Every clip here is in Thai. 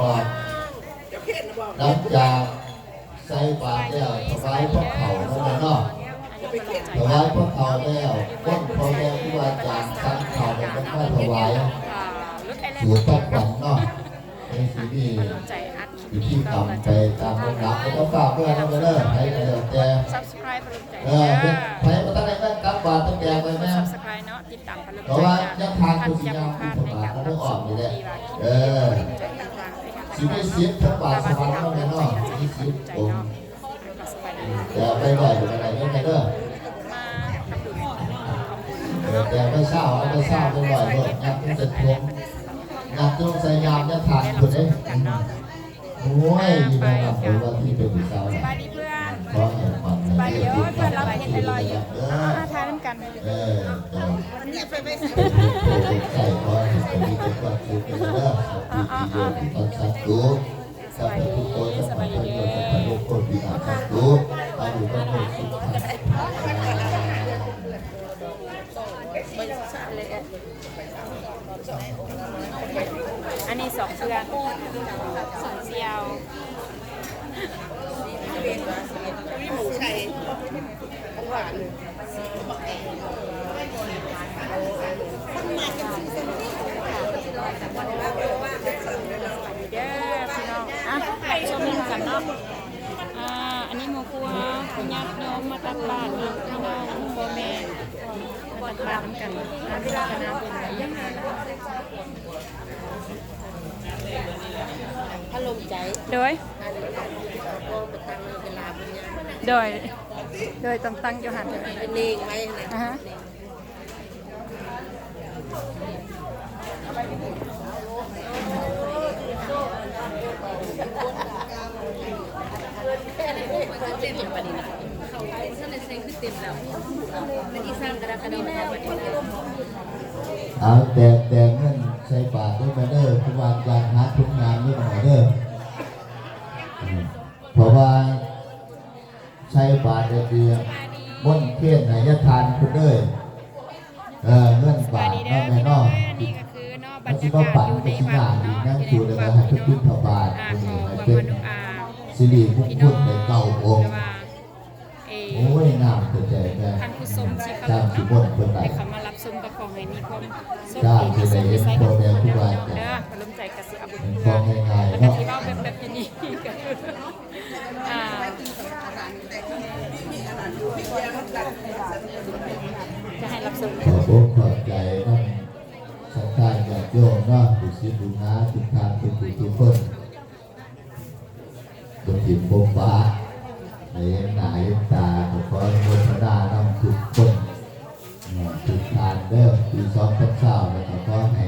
ออกหลังจากใส่บาตรแล้วถวายพระเขาแล้วเนาะถวายพระเขาแล้วก้นพอแม่ครูอาจารย์สั่งเขาแล้วก็มาถวายสู่ต้องขวัญเนาะในสิ่งที่อยู่ที่ทำไปตามลำดับแล้วก็ฝากด้วยนะเด้อให้เดี๋ยวแต่ให้มาตั้งแต่กลับบาตรตั้งแต่ไปแม่เพราะว่ายังทานกุศลที่ถวายแล้วต้องออกอยู่เลยชีวิตเสียทั้งบาทสวรรค์แล้วเนาะชีวิตผมแต่ไปไหวอยู่อะไรนี่ไงเด้อแต่ไม่เศร้าไม่เศร้าไปไหวเลยยักษ์จะทวงยักษ์ต้องใส่ยามยักษ์ทานคนนี้โอ้ยมีอะไรบ้างผมว่าที่เป็นผู้สาวเพราะเห็นมันไปเยอะเพื่อนเราไปเห็นไปลอยอยู่ทานน้ำกันใส่เพราะเห็นคนนี้เป็นคนคือเป็นเรื่องที่โยมที่ตอนสัตว์รู้สัพพะทุกคนสัพพะโยสัพพะโลกคนที่อาสัตว์รู้อายุก็หมดสุขอันนี้2 เชือก2 เซียวมีหมูไก่หวานเด้อพี่น้องชมกันเนาะอันนี้หมูครัวญาติโยมมาตักบาตรพี่น้องพ่อแม่มาตักบาตรกันที่ร้านคณะบุญยังไงพัดลมใจโดยตั้งอยู่หันเป็นเองไว้นะเอาแต่เงินใส่บาทด้วยมาเด้อทุกวันการหาทุกงานด้วยมาเด้อเพราะว่าใช้บาทเดียวม่นเทียนไหนจะทานคุณเด้อเงินบาทนอกแม่นอกมันจะมาปั่นเป็นสิ่งอย่างดีนั่งดูเลยนะให้ทุกทุกพบาทเป็นสิริมงคลในเก่าองค์โอ้ยงามเกินใจแม่ตามสิบนคนไหนเขามารับชมก็ขอให้มีความสุขดีที่สุดในใจของเราเด้อพลมใจกสิอาบุญเพื่อนแล้วก็ที่เราแบบนี้ก็คือจะให้รับชมขอบอกขอบใจนั่งสักการญาติโยมเนาะผู้ศิษย์ผู้น้าทุกท่านทุกผู้ทุกคนจงจิตบ่มบ้าในหน้าตาขออนุโมทนานำทุกคนทุกทานเด้อปี2020แล้วก็ขอให้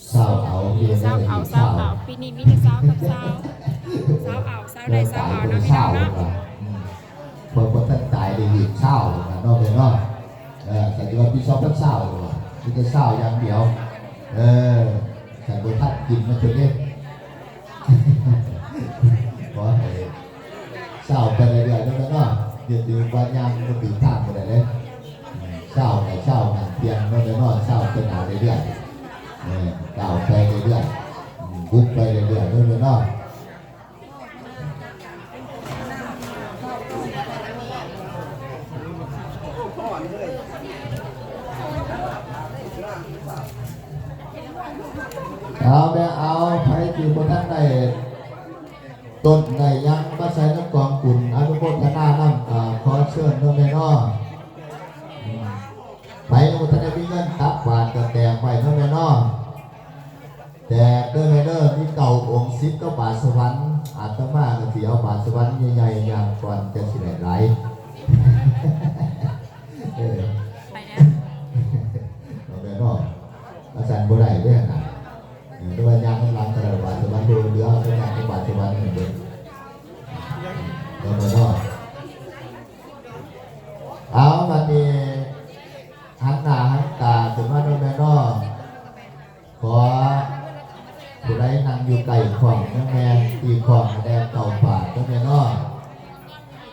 เศร้าเอาเรียนได้ดีเศร้าปีนี้มีแต่เศร้ากับเศร้าเศร้าได้เศร้าเอาเนาะพี่น้องเนาะพอท่านตายได้ดีเศร้านะนอกไปนอกแต่ที่ว่าปี2020มีแต่เศร้าอย่างเดียวแต่บนท่านกินมาจนเนี่ยขอให้เศร้าไปเรื่อยๆแล้วก็เดี๋ยววันยามมันปีทางไปเลยเศร้าในเศร้าหนังเพียงโน่นโน่นเศร้าเป็นหนาเรื่อยๆเก่าไปเรื่อยๆบุกไปเรื่อยๆโน่นโน่นเอาแม่เอาใครที่บนท่านใดต้นใดยังมาใช้น้ำกองกุ่นอนุโมทนาน้ำขอเชิญโน่นโน่นไปอุทธรณ์มีเงินตับบาทกระแตงไปเท่านั้นเนาะแต่เด้อที่เก่าองค์10ก็บาทสวรรค์อาตมาก็สิเอาบาทสวรรค์ใหญ่ๆอย่างก่อนจะสิได้ไหลไปนะเอาไปเนาะอาจารย์บ่ได้เด้อนะด้วยยางกำลังกระบาดสวรรค์ดูเรือเป็นยางกระบาดสวรรค์เหมือนเดิมเอาไปเนาะเอาวันนี้หันหน้าหันตาถึงว่าโดนแม่นอขอผู้ใดนั่งอยู่ไก่ของแม่ตีของแดงเก่าป่าโดนแม่นอ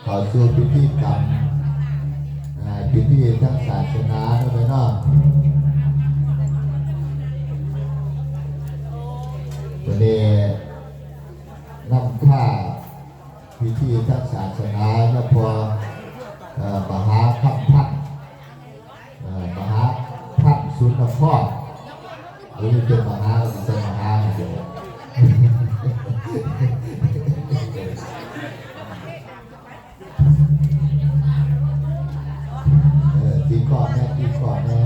ขอสู่พิธีกรรมพิธีทางศาสนาโดนแม่นอ โด วันนี้นำค่าพิธีทางศาสนาเฉพาะมหาคัมภันมหาคัมสุนทรภรหรือเป็นมหาเป็นมหาเดียวตีก่อนแม่ตีก่อนแม่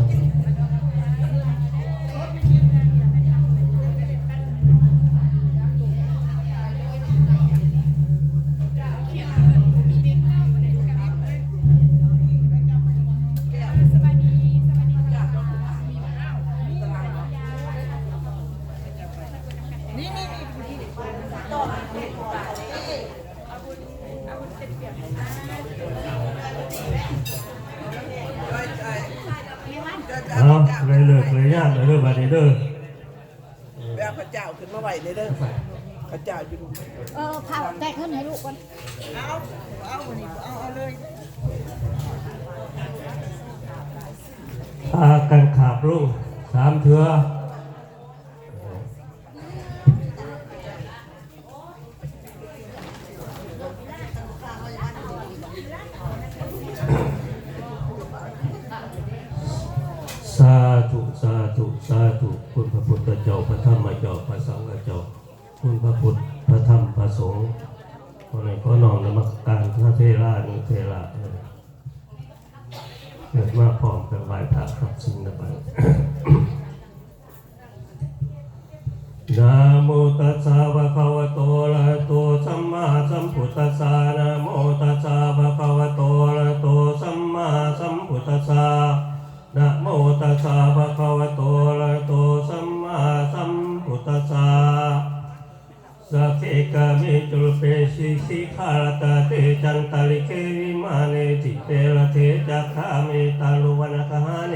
เลยเลิกเลยย่างเลยบัดนี้เด้อไปเอาพระเจ้าขึ้นมาไหวเลยเด้อพระเจ้าอยู่พาแตกขึ้นให้ลูกก่อนเอาวันนี้เอาเลยพากันขาบลุง3 เทื่อสาธุสาธุสาธุคุณพระพุทธเจ้าพระธรรมเจ้าพระสังฆเจ้าคุณพระพุทธพระธรรมพระสงฆ์คนไหนก็น้อมนมัสการพระเทรานุเทระเกิดมาพร้อมกันไหว้พระครับสิ่งนั้นนะโมตัสสะภะคะวะโตอะระหะโตสัมมาสัมพุทธัสสะนะโมตัสสะภะคะวะโตอะระหะโตสัมมาสัมพุทธัสสะนะโมตัสสะภะคะวะโตอะระหะโตสัมมาสัมพุทธัสสะสัพเพกะมิจุลเปชิสิขารตะเตจันตาลิเกวิมาเนติเตระเทจักขามิตาลุวนะคหาเน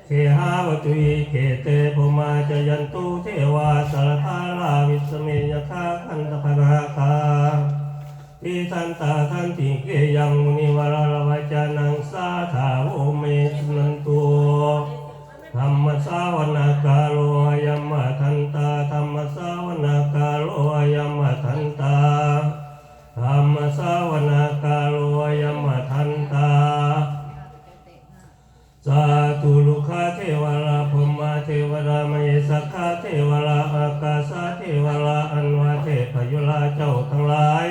เขหาวตุยเขเตภมาจยันตุเทวาสารคาลาวิสเมยคาคันตพนาคาทิทันตาทันติเกยังมุนิวรารวจานังสาธาโอเมสุนันตุธรรมสาวนากาโลยัมมะทันตาธรรมสาวนากาโลยัมมะทันตาธรรมสาวนากาโลยัมมะทันตาสาธุลุขาเทวราภมมาเทวรามเยสักขาเทวราอากาสาเทวราอันวาเทพยุราเจ้าทั้งหลาย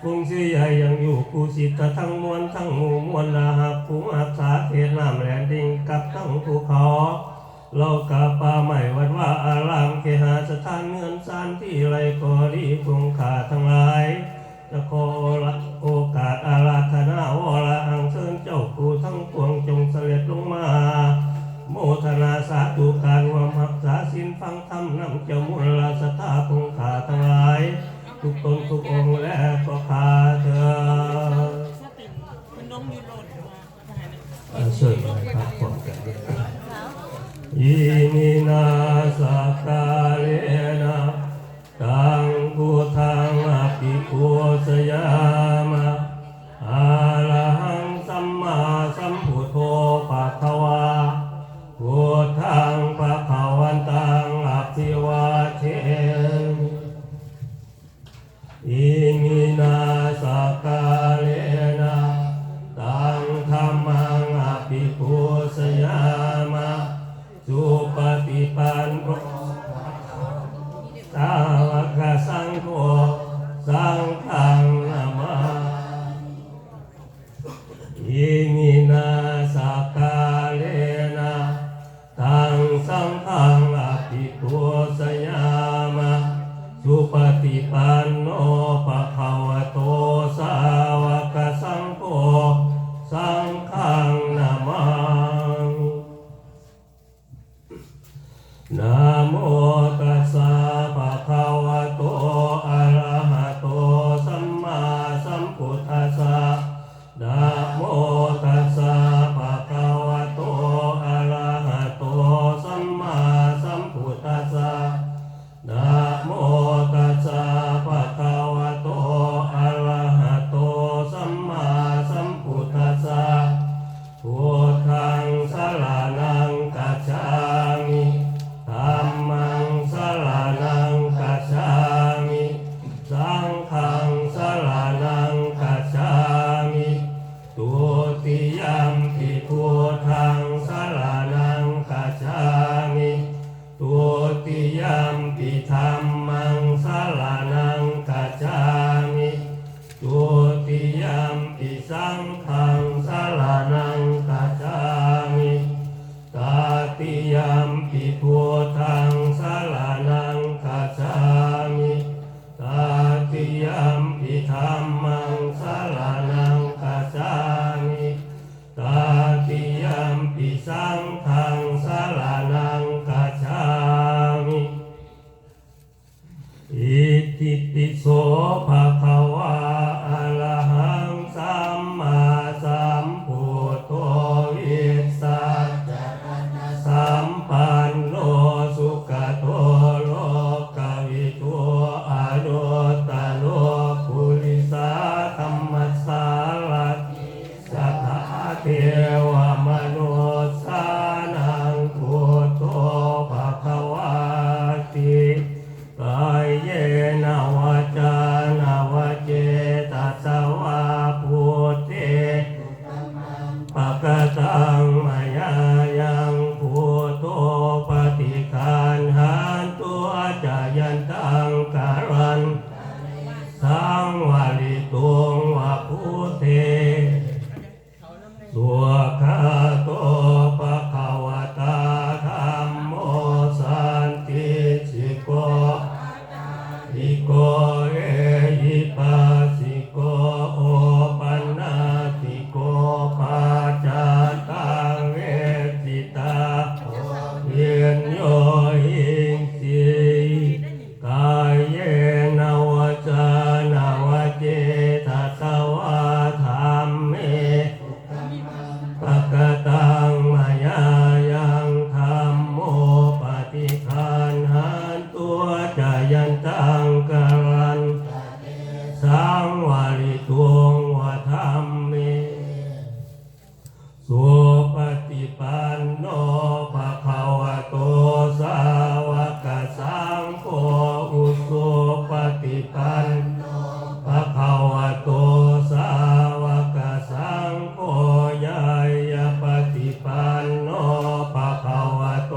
กรุงศรีใหญ่ยังอยู่กูสิทธทั้งมวลทั้งหมู่มวลนาหักภูมิอาสาเทศน้ำแหลนดิงกับทั้งภูเขาเรากาป่าใหม่วัดว่าอารามเกหาสถานเงินสานที่ไรก็ดีคงขาทั้งหลายจะขอโอกาสอาราธนาวราอังเชิญเจ้าผู้ทั้งปวงจงเสด็จลงมาโมทนาสาธุการรวมหักษาสินฟังธรรมนำเจ้ามุลสถาคงขาทั้งหลายทุกตนทุกองค์และก็ขาเธอเสด็จไปพักผ่อนกันอิมินาสักกาเลนะตังพุทธังอภิปุสยามะอะระหังสัมมาสัมพุทโธภะคะวาพุทธังภะคะวันตังอภิวาเทมิอิมินาสักกาเลนะตังธัมมังอภิปุสยามะสุปฏิปันโนสาวกสังโฆสังฆังนามาอิมินาสักกาเลนะตังสังฆังอภิปุสยามะสุปฏิปันโนภะคะวะโตสาวกสังโฆสังฆังนามานะโมตัสสะภะคะวะโตอะระหะโตสัมมาสัมพุทธัสสะนะโมตัสสะภะคะวะโตอะระหะโตสัมมาสัมพุทธัสสะนะโมตัสสะภะคะ อิติปิโสภะคะวะอะระหังสัมมาสัมพุทโธวิสัจจะสัมปันโนสุขโตโลกวิทูอนุตตโรปุริสาธัมมัสสารติสัทธาเทวมนุษย์สานังพุทโธภะคะวะติกายเยนะวาจานาวาเจตัสสะวะพุทเทปะกะตังมายายังพุทโธปฏิคันหันตัวจายันตังการันสังวาลิตุงวะพุทเทสุขะโตภะคะวะตาธัมโมสันติสิโกอิโกเอหิปัสสิโกโอปันนาติโกปัจจตังเวทิตาเยนโยหิงสิกายเยนะวาจานาวาเจตัสสะวะธัมเมปะกะตังมายายังธัมโมปฏิคันหันตัวจายันตังการันสังวาลิตุงวะธัมเมสุปฏิปันโนภะคะวะโตสาวกสังโฆอุสุปฏิปันโนภะคะวะโตสาวกสังโฆยายาปฏิปันโนภะคะวะโต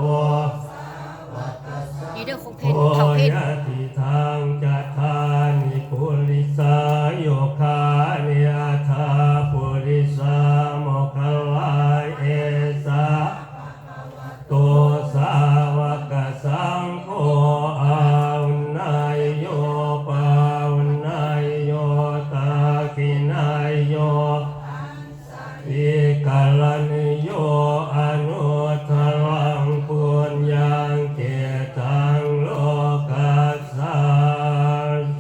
นี่เด้อคงเพ โอ ชรเขาเพชร ยะติทางจัตตานิปุริสาโยคานิอัฏฐาปุริสาโมคคัลลาเอสะโตสาวกสังโฆอาวุนายโยปาวุนายโยตาคินายโยวิกาลนิโยอนุตตรังปุญญังเกตังโลกัสสา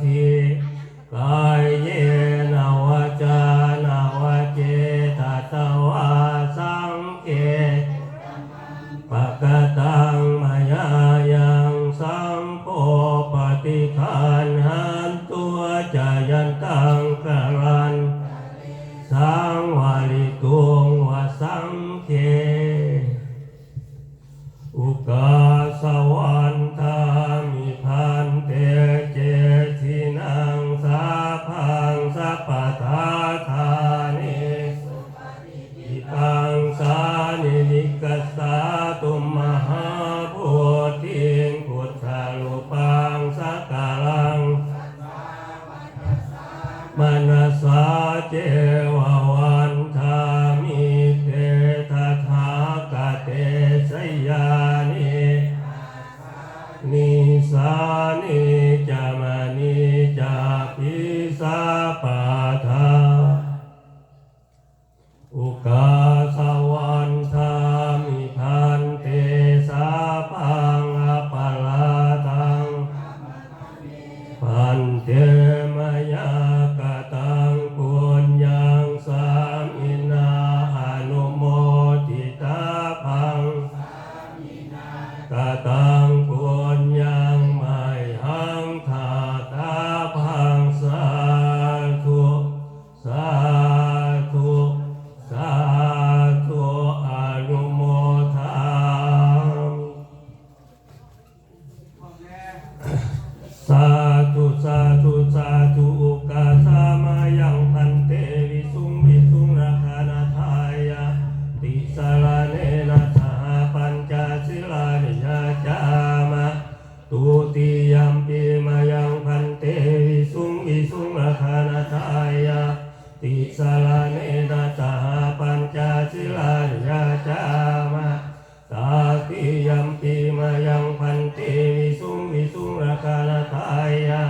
ทิกายเยนะวาจานาวาเจตัสสะวะสังเกปะกะตังมายายังสังโฆปฏิคันหันตัวจายันตังการันสังวาลิตุงวะสังเขอุกาสวันทามิพันเตเจทินังสาพังสัพพทาธานิอิตังสานินิกัสสาตุมมหาพุทธิงพุทธารูปังสักการังมนัสสาเจววันทามิเตทะถากะเตสยานินิสานิจามนิจาปิสาปาทาอุกาสวันทามิพันเตสาปังอปาลาทังพันเตมยากตังปุญญังสามินาอนุโมทิตาพังกตังปุญญังไมหังทาตาพังสาธุสาธุสาธุอนุโมทาสาธุสาธุสาธุอุกาสามายังพันเตวิสุงวิสุงราคานาทายาติสารเนนะสหปัญจศิลานิยาจามะตุติยัมปิมายังพันเตวิสุงวิสุงราคานาทายาติสารเนนะสหปัญจศิลานิยาจามะตาติยัมปิมายังพันเตวิสุงวิสุงราคานาทายา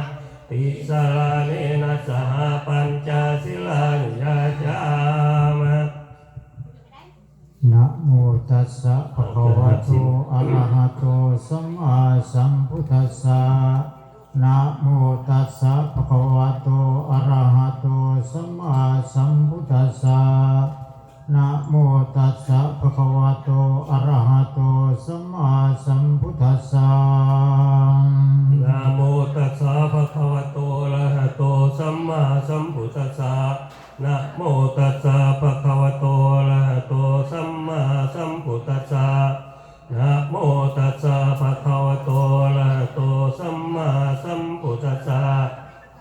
ติสารเนนะสหปัญจศิลานิยาจามะ นะโมตัสสะภะคะวะโตอะระหะโตสัมมาสัมพุทธัสสะนะ โมตัสสะภะคะวะโตอะระหะโตสัมมาสัมพุทธัสสะนะโมตัสสะภะคะวะโตอะระหะโตสัมมาสัมพุทธัสสะ นะโมตัสสะภะคะวะโตอะระหะโตสัมมาสัมพุทธัสสะนะโมตัสสะภะคะวะโตอะระหะโตสัมมาสัมพุทธัสสะนะโมตัสสะภะคะวะโตอะระหะโตสัมมาสัมพุทธัสสะ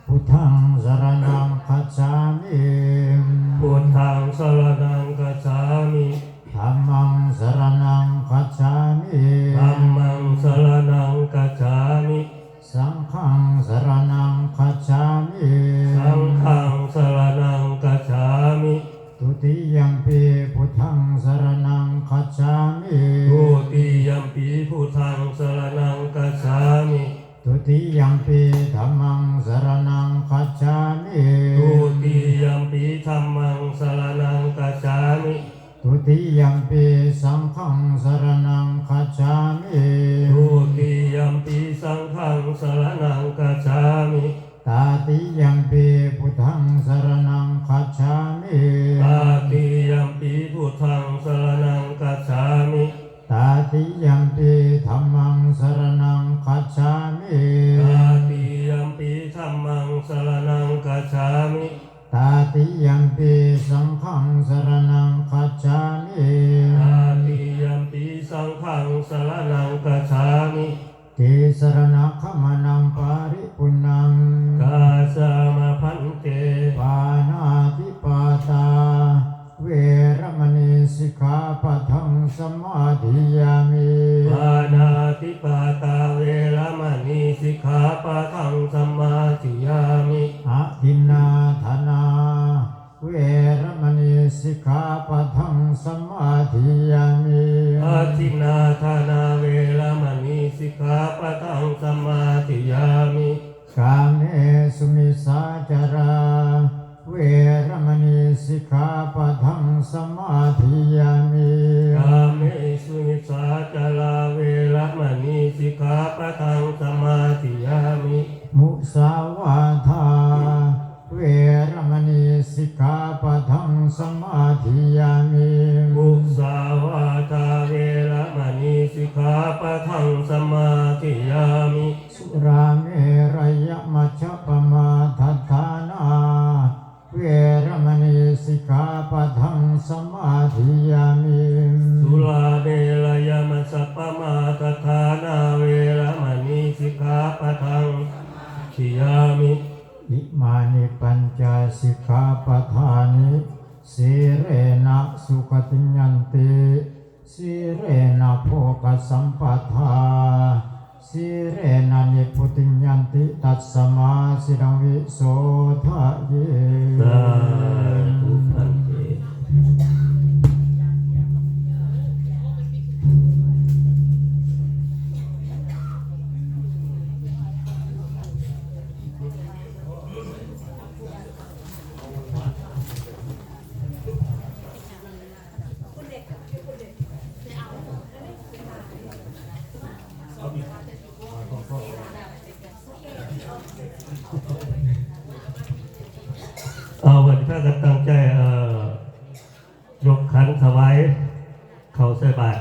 พุทธังสรณังคัจฉามิ พุทธังสรณังคัจฉามิ ธัมมังสรณังคัจฉามิ ธัมมังสรณังคัจฉามิ สังฆังสรณังคัจฉามิ สังฆังสรณังคัจฉามิ ทุติยัมปิพุทธังสรณังคัจฉามิ ทุติยัมปิพุทธังสรณังคัจฉามิ ทุติยัมปิธัมมังสรณังคัจฉามิ ทุติยัมปิธัมมังสรณังคัจฉามิ ทุติยัมปิสังฆังสรณังคัจฉามิ ทุติยัมปิสังฆังสรณังคัจฉามิ ตาติยัมปิพุทธังสรณังคัจฉามิ ตาติยัมปิพุทธังสรณังคัจฉามิ ตาติยัมปิธัมมังสรณังคัจฉามิ ตาติยัมปิธัมมังสรณังคัจฉามิ ตาติยัมปิสังฆังสรณังคัจฉามิ ตาติยัมปิสังฆังสรณังคัจฉามิ ติสรณะขมานังปาริปุณัง กาสามะพันเต ปานาติปาตาเวรมณีสิกขาปะทังสมาธิยามิ ปานาติปาตาเวรมณีสิกขาปะทังสมมาธิยามิ อะทินนาธนาเวรมณีสิกขาปะทังสมาธิยามิ อาทินนาธานาเวรมณีสิกขาปะทังสมมาธิยามิ กาเมสุมิสาจาราเวรมณีสิกขาปะทังสมาธิยามิ กาเมสุมิสาจาราเวรมณีสิกขาปะทังสมมาธิยามิ มุสาวาทาเวรมณีสิกขาปะทังสมาธิยามิ มุสาวาทาเวรมณีสิกขาปะทังสมมาธิยามิ สุราเมรยมัชฌปมาทัฏฐานาเวรมณีสิกขาปะทังสมาธิยามิ สุราเมรยมัสสปมาทัฏฐานาเวรมณีสิกขาปะทังทิยามิ อิมานิปัญจสิกขาปทานิสีเรนะสุขติยันติสีเรนะโภคสัมปทาสีเรนะนิพุติยันติตัสสมาสิรังวิโสทะเย สาธุพันเต เอาวันที่ถ้ากันตั้งใจยกขันถวายเขาใส่บาตร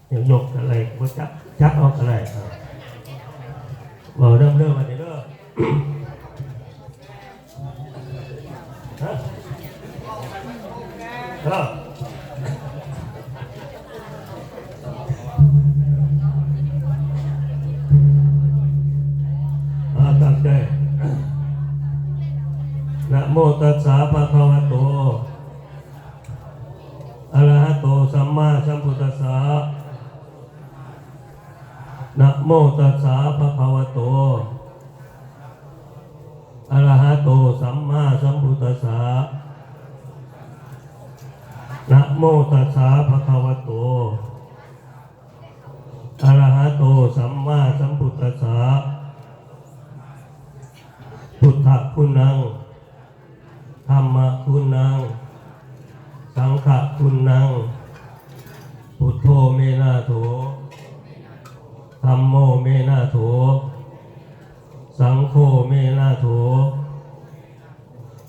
อย่างยกอะไรก็จักเอาอะไรบอกเริ่มวันนี้เริ่มฮะตั้งใจนะโมตัสสะภะคะวะโตอะระหะโตสัมมาสัมพุทธัสสะนะโมตัสสะภะคะวะโตอะระหะโตสัมมาสัมพุทธัสสะนะโมตัสสะภะคะวะโตอะระหะโตสัมมาสัมพุทธัสสะพุทธคุณังธัมมคุณังสังฆคุณังพุทโธเมนะโถธัมโมเมนะโถ สังโฆเมนะโถ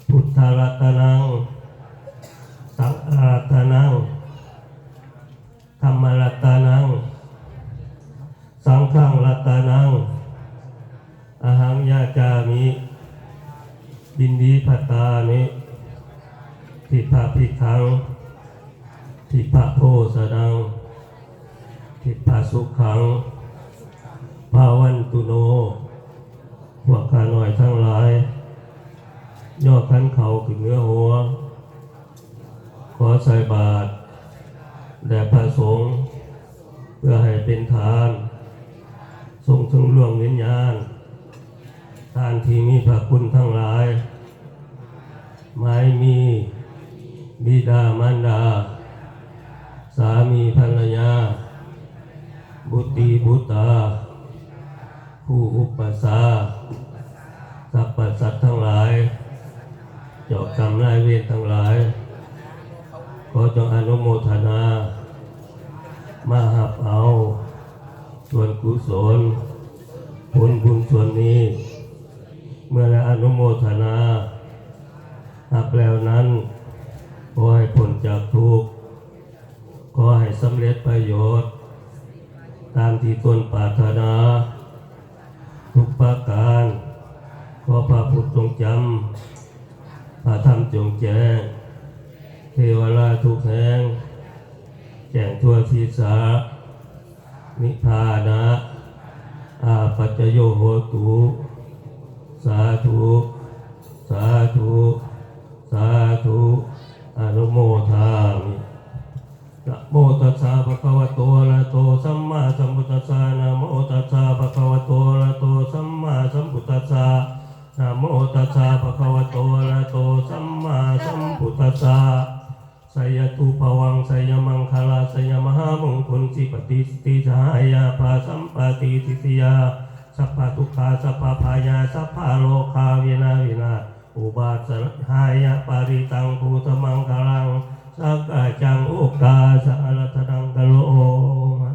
พุทธรัตนังสังฆรัตนังธรรมรัตนังสังฆังรัตนังอหังยาจามิดินดีภัตตามิทิพะภิกขังทิพะโพสนังทิพะสุขังภาวันตุโนพวกข้าน้อยทั้งหลายย่อขันเขาขึ้นเหนือหัวขอใส่บาตรแด่พระสงฆ์เพื่อให้เป็นทานทรงถึงล่วงวิญญาณทานที่มีพระคุณทั้งหลายไม่มีบิดามารดาสามีภรรยาบุตรีบุตราผู้อุปสาสรรพสัตว์ทั้งหลายเจ้ากรรมนายเวรทั้งหลายขอจงอนุโมทนามาหับเอาส่วนกุศลผลบุญส่วนนี้เมื่อได้อนุโมทนาหับแล้วนั้นขอให้พ้นจากทุกข์ขอให้สำเร็จประโยชน์ตามที่ตนปรารถนาทุกประการขอพระพุทธจงจำพระธรรมจงแจ้งเทวราชทุกแห่งแจ้งทั่วทิศานิพพานะอาปัจจโยโหตุสาธุสาธุสาธุอนุโมทามินะโมตัสสะภะคะวะโตอะระหะโตสัมมาสัมพุทธัสสะนะโมตัสสะภะคะวะโตอะระหะโตสัมมาสัมพุทธัสสะนะโมตัสสะภะคะวะโตอะระหะโตสัมมาสัมพุทธัสสะสยตุภวังสยมังคลาสยมหามงคลสิปฏิสติสหายาภาสัมปติทิสยาสัพพะทุกขาสัพพะพายาสัพพะโลกาวินาวินาอุบาสหายาปาริตังภูตมังคลังสักกะจังโอกาสะรัตนังกะโลมะ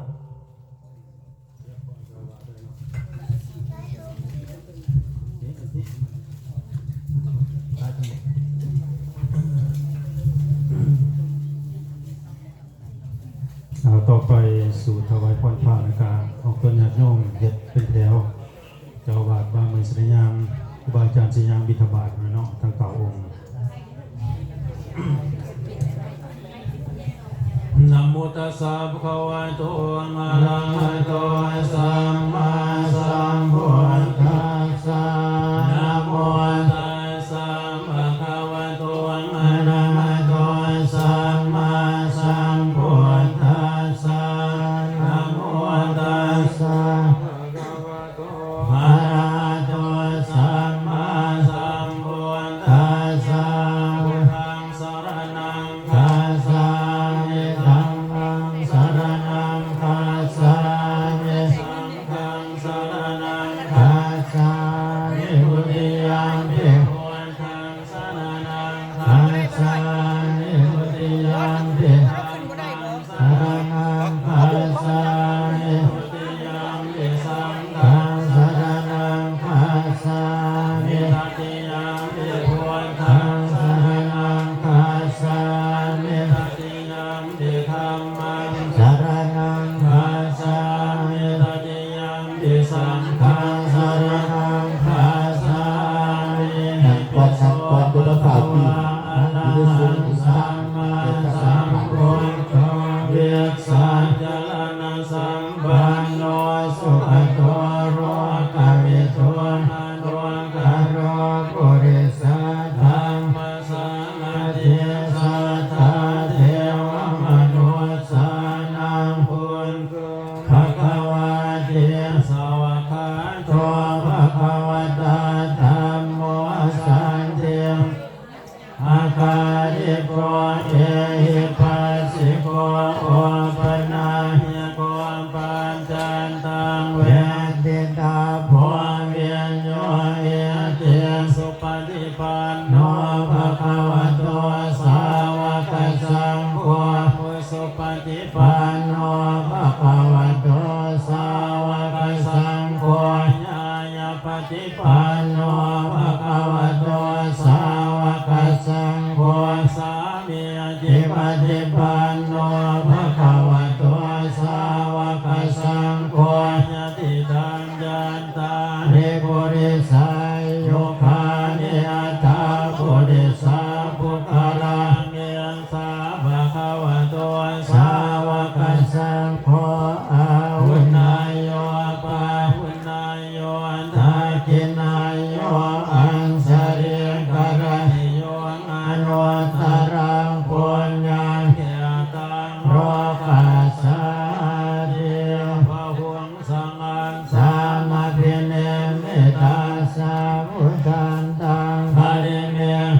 ต่อไปสู่ถวายพรพระนะครับของต้นญาติโยมเฮ็ดเป็นแถวเจ้าอาวาสบ้านเมืองสระยามครูบาอาจารย์สิยามบิณฑบาตเนาะทั้งเก้าองค์นะโมตัสสะภะคะวะโตอะระหะโตสัมมาสัมพุทธัสสะนะโมตัสสะภะคะวะโตอะระหะโตสัมมาสัมพุทธัสสะนะโมตัสสะภะคะวะโตอะระหะโตสัมมาสัมพุทธัสสะพุทธังสรณังคัจฉามิธัมมังสรณังคัจฉามิสังฆังสรณังคัจฉามิทุติยัมปิพุทธังสรณังคัจฉามิทุติยัมปิธัมมังสรณังคัจฉามิทุติยัมปิสังฆังสรณังคัจฉามิตติยัมปิพุทธังสรณังคัจฉามิตติยัมปิธัมมังสรณังคัจฉามิตติยัมปิสังฆังสรณังคัจฉามิก่อนสักก่อนบุตรภาปีวิสุทธิสัมมาสัมพุทโธ เวียสัจจรณะสัมปันโนสุขโตโรกาวิโตนะโรกะโรปุริสธรรมสังฆเทสัทธาเทวมนุสสานังพุทโธภะคะวะเตสวะคะโตภะคะวะตาธัมโมสันติอาคาริโกเอหิปัสสิโกโอปนาหิโกปัญจันตังเวทิตาโพเวียนโยเอเตสุปฏิปันโนภะคะวะโตสาวกสังโฆสุปฏิปันโนภะคะวะโตสาวกสังโฆญาญาปฏิป ปันโนภะคะวะโตสาวกสังโฆสามีจิปฏิปันโนภะคะวะโตสาวกสังโฆญาติตังยันตาเรปุริสัยโยคานิอัตถาปุริสาภุคลังเมียงสาภะคะวะโตสาวกสังโฆอาหุนายโยปาหุนายโยทากินายโยอังสริกรหิโยอนุตตรังปุญญาเขตังโรกัสสะเดียพะหุงสังฆังสามาพิเนมิตาสาวุตันตังภะริเม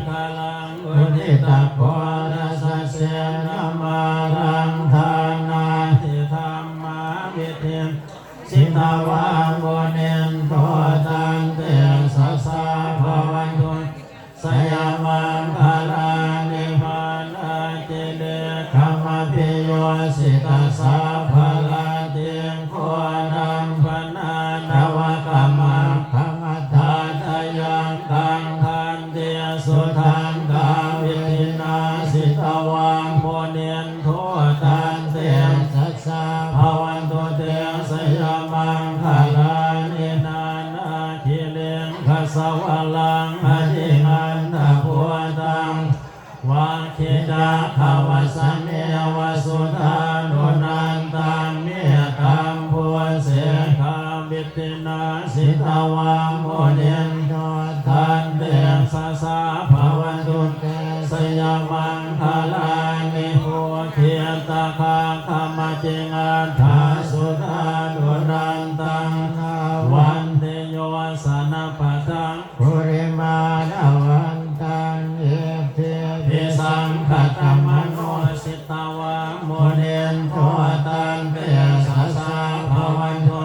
ฆลังอุทิตะโพรัสเสนะมารังทานาทิธรรมาวิธิสิตาวาโมเนนโตตังเตสัสสะภวันตุสยามังคาลานิพานาจิเลธรรมปิโยสิตาสาภาลาเตียงโคนังปนานาวกามังขมัตตาทายังตังทันเตสุทังกาวิทินาสิตาวังโมเนนโทตังเตสัสสะภวันตุเตสยามังคาลานินานาคิเลงคัสสวะลังอธินันตะพุตังวาคิดาภาวสัมเมวสุทานุนันตังเมตัมพุเสขามบิตินาสิตาวังโมเนนโตทันเตสัสสะภวันตุเตสยามังคาลานิโหเทียตาคาคามาจิงันทาสุทานุนันตังวันเตโยสนะปะทังปุริมาณวันตังเอเทพิสังขตมโนสิตาวะโมเนนโทตังเตสัสสะภวันตุ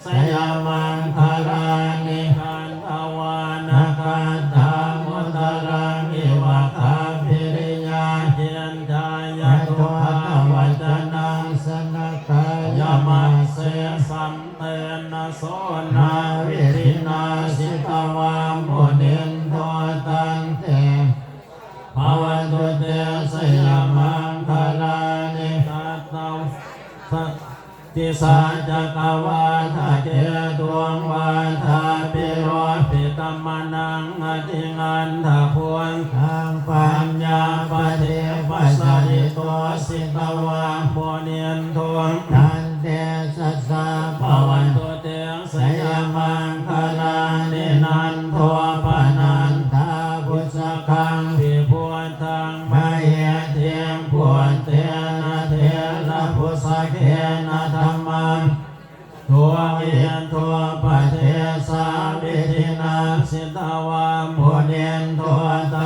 สยามังคาลานิคันตวานาคาตามุตตรังอิวะคาภิริยาเทียนจายะตุภาวัจนังสนะกายมัสเสสัมเตนะโสนาวิรินาสิตาวะโมเนนโทตังเตภวันตุเตสยามังคาลานิคัตตวติสาจักวาทาเกตวงวาทาปิโรปิตมนังอธิงันทาพวงทางปัญญาปเทปัสสริโตสิตวะโมเนียนทวงทันเตสัสสะภวันตุเตสยามังคาลานินันโทปนันทาพุสคังพิพุทังมะเยเทียงพวนเตนะเทระพุสเกนะธรรมังตัวเวียนตัวปะเทสาวิธินาสิตาวะโมเนนตัวตั